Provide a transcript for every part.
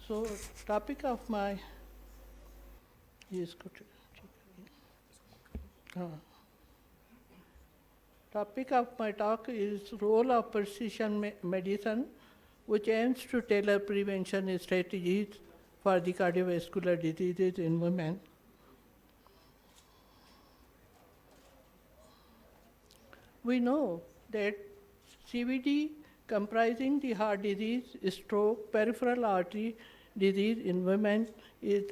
So, topic of my topic of my talk is role of precision medicine, which aims to tailor prevention strategies for the cardiovascular diseases in women. We know that CVD, comprising the heart disease, stroke, peripheral artery disease in women,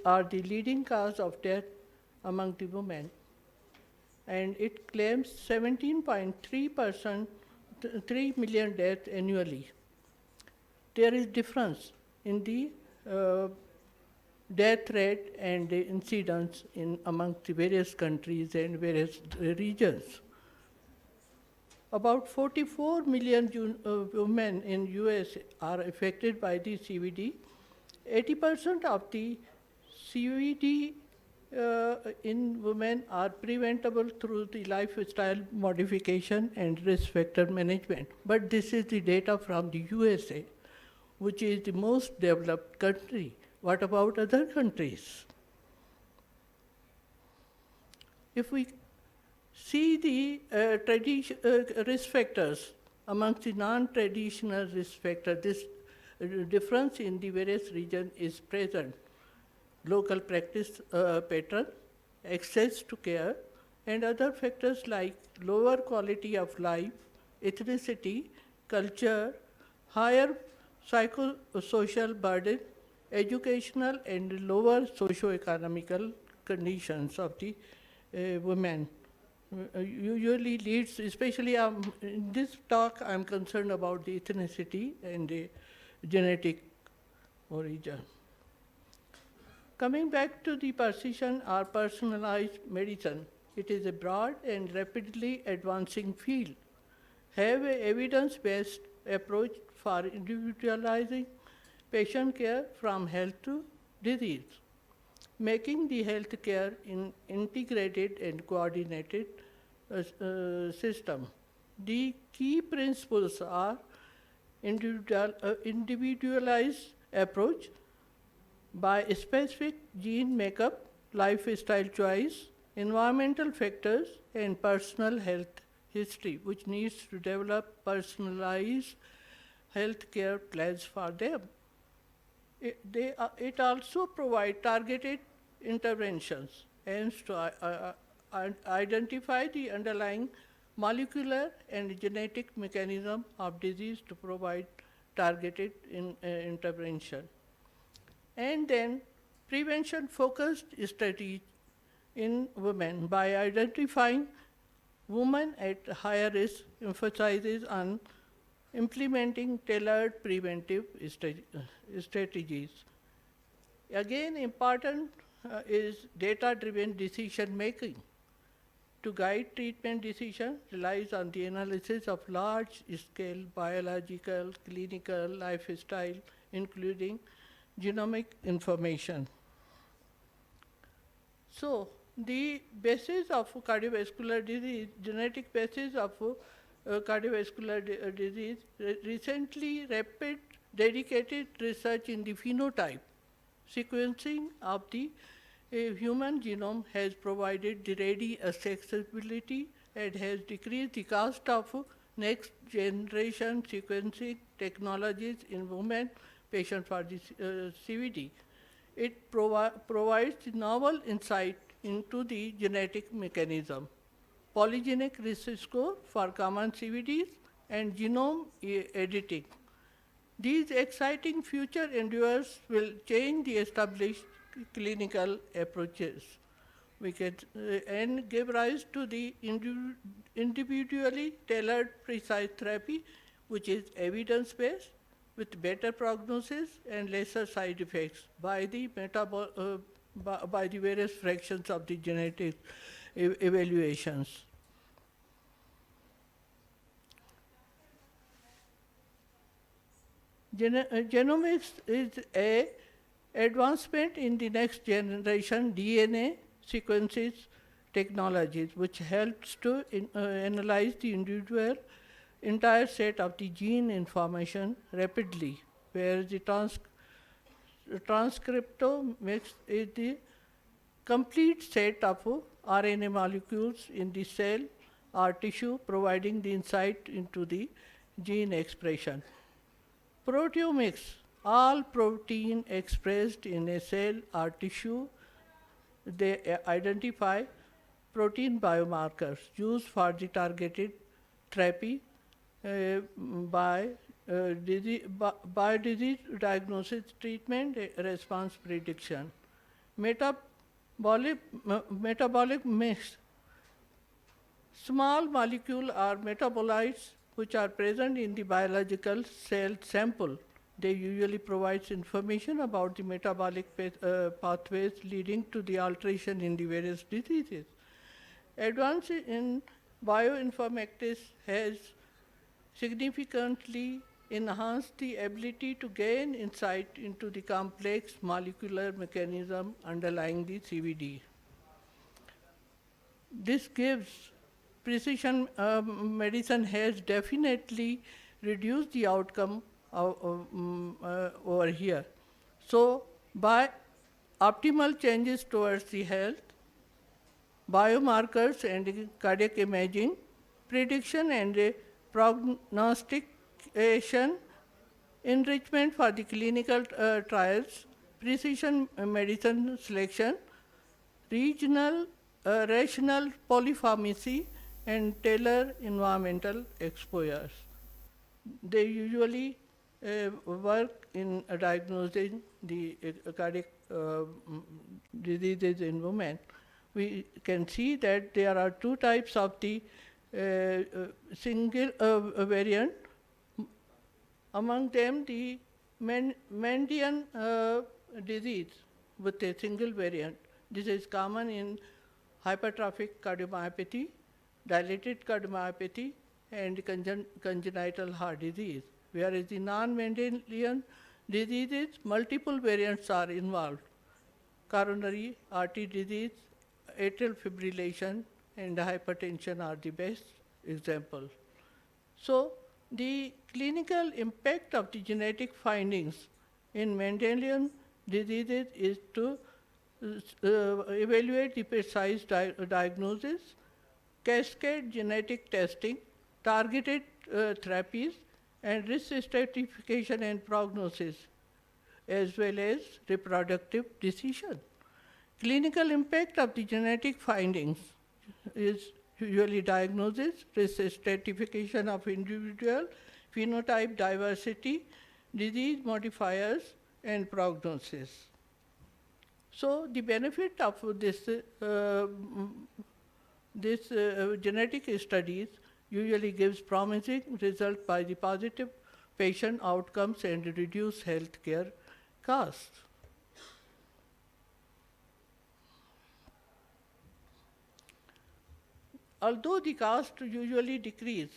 are the leading cause of death among the women. And it claims 17.3%, 3 million deaths annually. There is difference in the death rate and the incidence among the various countries and various regions. About 44 million women in US are affected by the CVD. 80% of the CVD in women are preventable through the lifestyle modification and risk factor management. But this is the data from the USA, which is the most developed country. What about other countries? If we see the risk factors amongst the non-traditional risk factors, this difference in the various regions is present. Local practice pattern, access to care, and other factors like lower quality of life, ethnicity, culture, higher psychosocial burden, educational and lower socio-economical conditions of the women. Usually leads, especially in this talk, I'm concerned about the ethnicity and the genetic origin. Coming back to the precision or personalized medicine, it is a broad and rapidly advancing field. Have an evidence-based approach for individualizing patient care from health to disease, making the health care integrated and coordinated system. The key principles are individualized approach by specific gene makeup, lifestyle choice, environmental factors, and personal health history, which needs to develop personalized health care plans for them. It also provides targeted interventions, aims to identify the underlying molecular and genetic mechanism of disease to provide targeted intervention. And then prevention-focused strategy in women by identifying women at higher risk, emphasizes on implementing tailored preventive strategies. Again, important is data-driven decision-making. To guide treatment decision relies on the analysis of large-scale biological, clinical, lifestyle, including genomic information. So, the basis of cardiovascular disease, genetic basis of cardiovascular disease, recently rapid dedicated research in the phenotype, sequencing of the human genome has provided the ready accessibility and has decreased the cost of next generation sequencing technologies in women patients for the CVD. It provides novel insight into the genetic mechanism, polygenic risk score for common CVDs, and genome editing. These exciting future endeavors will change the established clinical approaches. We can and give rise to the individually tailored precise therapy, which is evidence-based, with better prognosis and lesser side effects by the by the various fractions of the genetic evaluations. Genomics is a advancement in the next generation DNA sequences technologies, which helps to analyze the entire set of the gene information rapidly, where the Transcriptomics is the complete set of RNA molecules in the cell or tissue, providing the insight into the gene expression. Proteomics, all protein expressed in a cell or tissue, they identify protein biomarkers used for the targeted therapy by disease diagnosis, treatment, response prediction. Metabolic mix. Small molecule are metabolites which are present in the biological cell sample. They usually provide information about the metabolic pathways leading to the alteration in the various diseases. Advance in bioinformatics has significantly enhanced the ability to gain insight into the complex molecular mechanism underlying the CVD. This gives precision medicine has definitely reduced the outcome over here. So, by optimal changes towards the health, biomarkers and cardiac imaging, prediction and prognostication, enrichment for the clinical trials, precision medicine selection, regional rational polypharmacy, and tailor environmental exposures. They usually work in diagnosing the cardiac diseases in women. We can see that there are two types of the single variant. Among them, the Mendian disease with a single variant. This is common in hypertrophic cardiomyopathy, dilated cardiomyopathy, and congenital heart disease. Whereas the non-Mendelian diseases, multiple variants are involved. Coronary artery disease, atrial fibrillation, and hypertension are the best examples. So, the clinical impact of the genetic findings in Mendelian diseases is to evaluate the precise diagnosis, cascade genetic testing, targeted therapies, and risk stratification and prognosis, as well as reproductive decision. Clinical impact of the genetic findings is usually diagnosis, risk stratification of individual, phenotype diversity, disease modifiers, and prognosis. So, the benefit of this genetic studies usually gives promising result by the positive patient outcomes and reduced healthcare costs. Although the cost usually decrease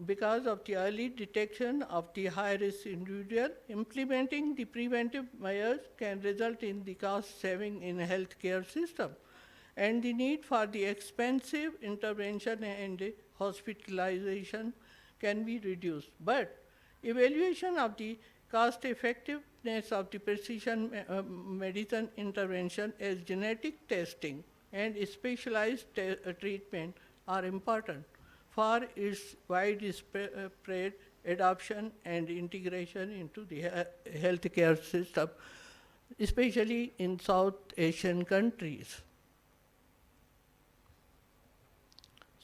because of the early detection of the high-risk individual, implementing the preventive measures can result in the cost saving in a healthcare system, and the need for the expensive intervention and hospitalization can be reduced. But evaluation of the cost effectiveness of the precision medicine intervention as genetic testing and specialized treatment are important for its widespread adoption and integration into the healthcare system, especially in South Asian countries.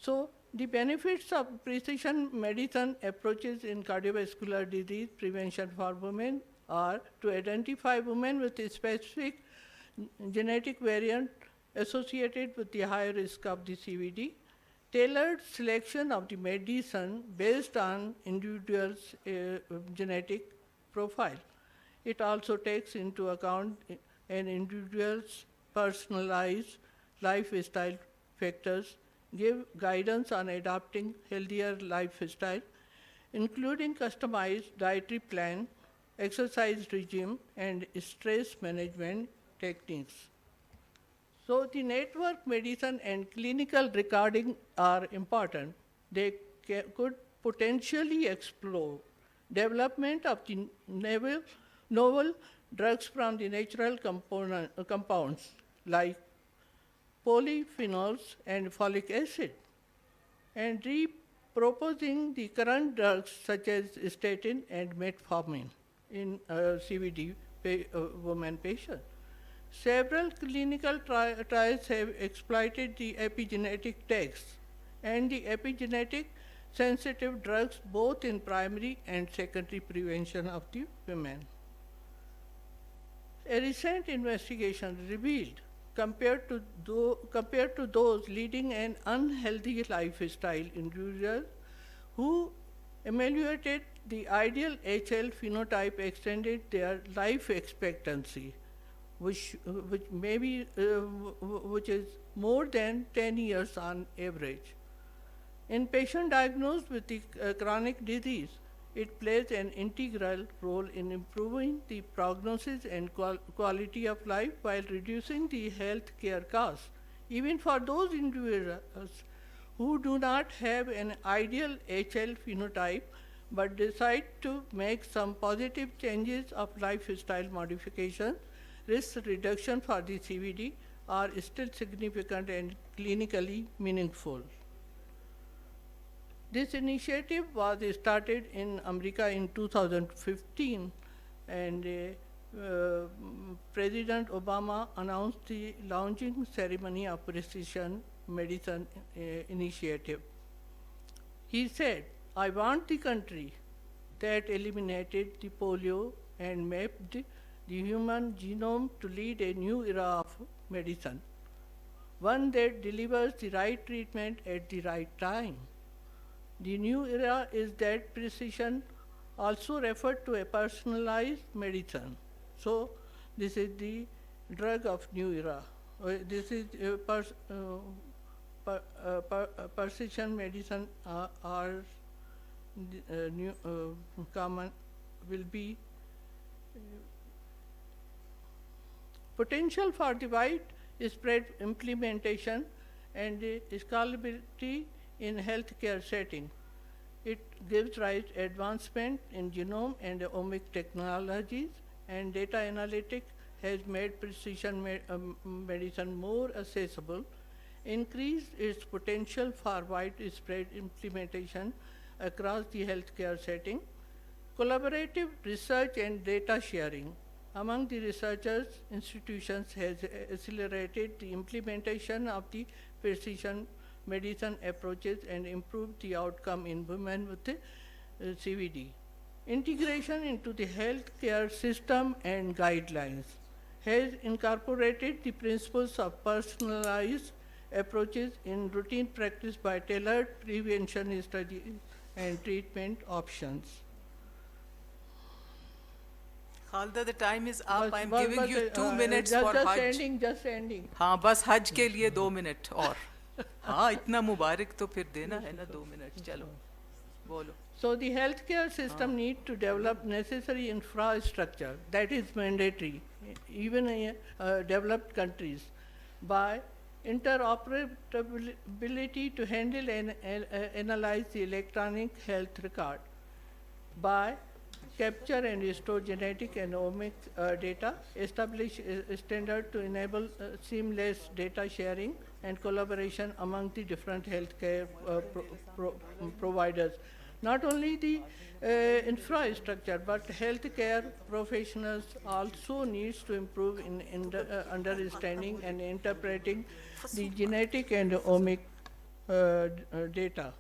So, the benefits of precision medicine approaches in cardiovascular disease prevention for women are to identify women with a specific genetic variant associated with the high risk of the CVD, tailored selection of the medicine based on individuals' genetic profile. It also takes into account an individual's personalized lifestyle factors, give guidance on adopting healthier lifestyle, including customized dietary plan, exercise regime, and stress management techniques. So, the network medicine and clinical recording are important. They could potentially explore development of the novel drugs from the natural compounds like polyphenols and folic acid, and repurposing the current drugs such as statin and metformin in CVD woman patients. Several clinical trials have exploited the epigenetic tags and the epigenetic sensitive drugs both in primary and secondary prevention of the women. A recent investigation revealed, compared to those leading an unhealthy lifestyle individuals who evaluated the ideal HL phenotype extended their life expectancy, which is more than 10 years on average. In patients diagnosed with the chronic disease, it plays an integral role in improving the prognosis and quality of life while reducing the health care costs. Even for those individuals who do not have an ideal HL phenotype but decide to make some positive changes of lifestyle modification, risk reduction for the CVD are still significant and clinically meaningful. This initiative was started in America in 2015, and President Obama announced the launching ceremony of Precision Medicine Initiative. He said, "I want the country that eliminated the polio and mapped the human genome to lead a new era of medicine, one that delivers the right treatment at the right time." The new era is that precision, also referred to a personalized medicine. So this is the drug of new era. This is precision medicine or new common will be potential for the widespread implementation and scalability in healthcare setting. It gives rise to advancement in genome and omic technologies, and data analytics has made precision medicine more accessible, increased its potential for widespread implementation across the healthcare setting. Collaborative research and data sharing among the researchers institutions has accelerated the implementation of the precision medicine approaches and improved the outcome in women with CVD. Integration into the healthcare system and guidelines has incorporated the principles of personalized approaches in routine practice by tailored prevention strategies and treatment options. Khalida, the time is up. I'm giving you 2 minutes for Hajj. Just ending. हाँ, बस हज के लिए 2 minute और. हाँ, इतना मुबारक तो फिर देना है ना 2 मिनट. चलो, बोलो. So the healthcare system needs to develop necessary infrastructure that is mandatory, even in developed countries, by interoperability to handle and analyze the electronic health record, by capture and store genetic and omic data, establish a standard to enable seamless data sharing and collaboration among the different healthcare providers. Not only the infrastructure, but healthcare professionals also needs to improve in understanding and interpreting the genetic and omic data.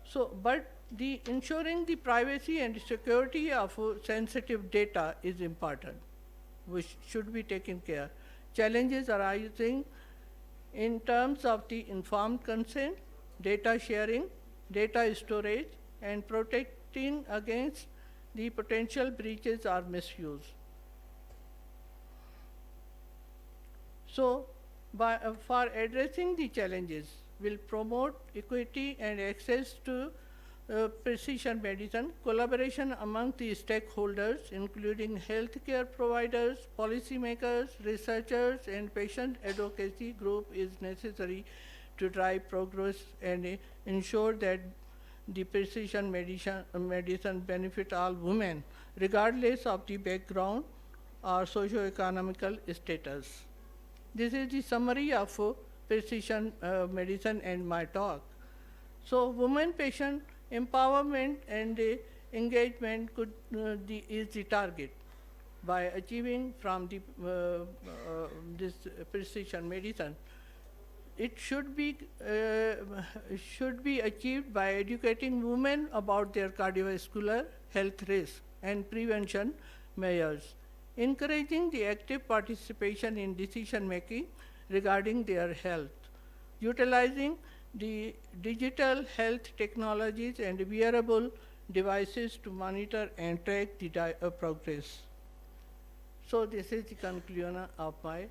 So, but the ensuring the privacy and security of sensitive data is important, which should be taken care. Challenges arising in terms of the informed consent, data sharing, data storage, and protecting against the potential breaches or misuse. So, for addressing the challenges, will promote equity and access to precision medicine, collaboration among the stakeholders, including healthcare providers, policymakers, researchers, and patient advocacy group is necessary to drive progress and ensure that the precision medicine benefit all women, regardless of the background or socio-economical status. This is the summary of precision medicine and my talk. So, women patient empowerment and engagement is the target by achieving from the this precision medicine. It should be achieved by educating women about their cardiovascular health risk and prevention measures, encouraging the active participation in decision making regarding their health, utilizing the digital health technologies and wearable devices to monitor and track the progress. So this is the conclusion of my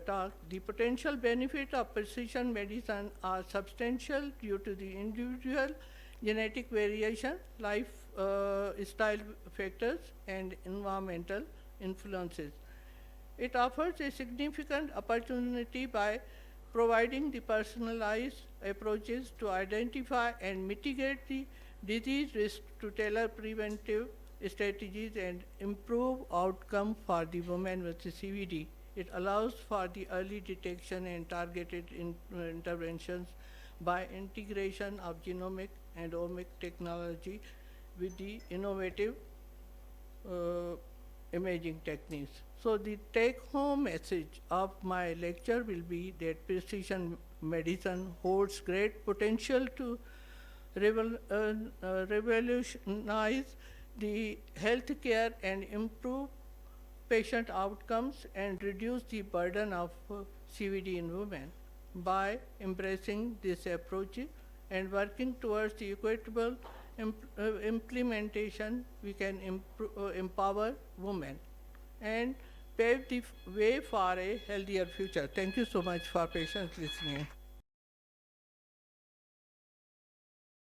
talk. The potential benefit of precision medicine are substantial due to the individual genetic variation, lifestyle factors, and environmental influences. It offers a significant opportunity by providing the personalized approaches to identify and mitigate the disease risk, to tailor preventive strategies and improve outcome for the women with the CVD. It allows for the early detection and targeted interventions by integration of genomic and omic technology with the innovative imaging techniques. So the take-home message of my lecture will be that precision medicine holds great potential to revolutionize the healthcare and improve patient outcomes and reduce the burden of CVD in women. By embracing this approach and working towards the equitable implementation, we can empower women and pave the way for a healthier future. Thank you so much for patiently listening.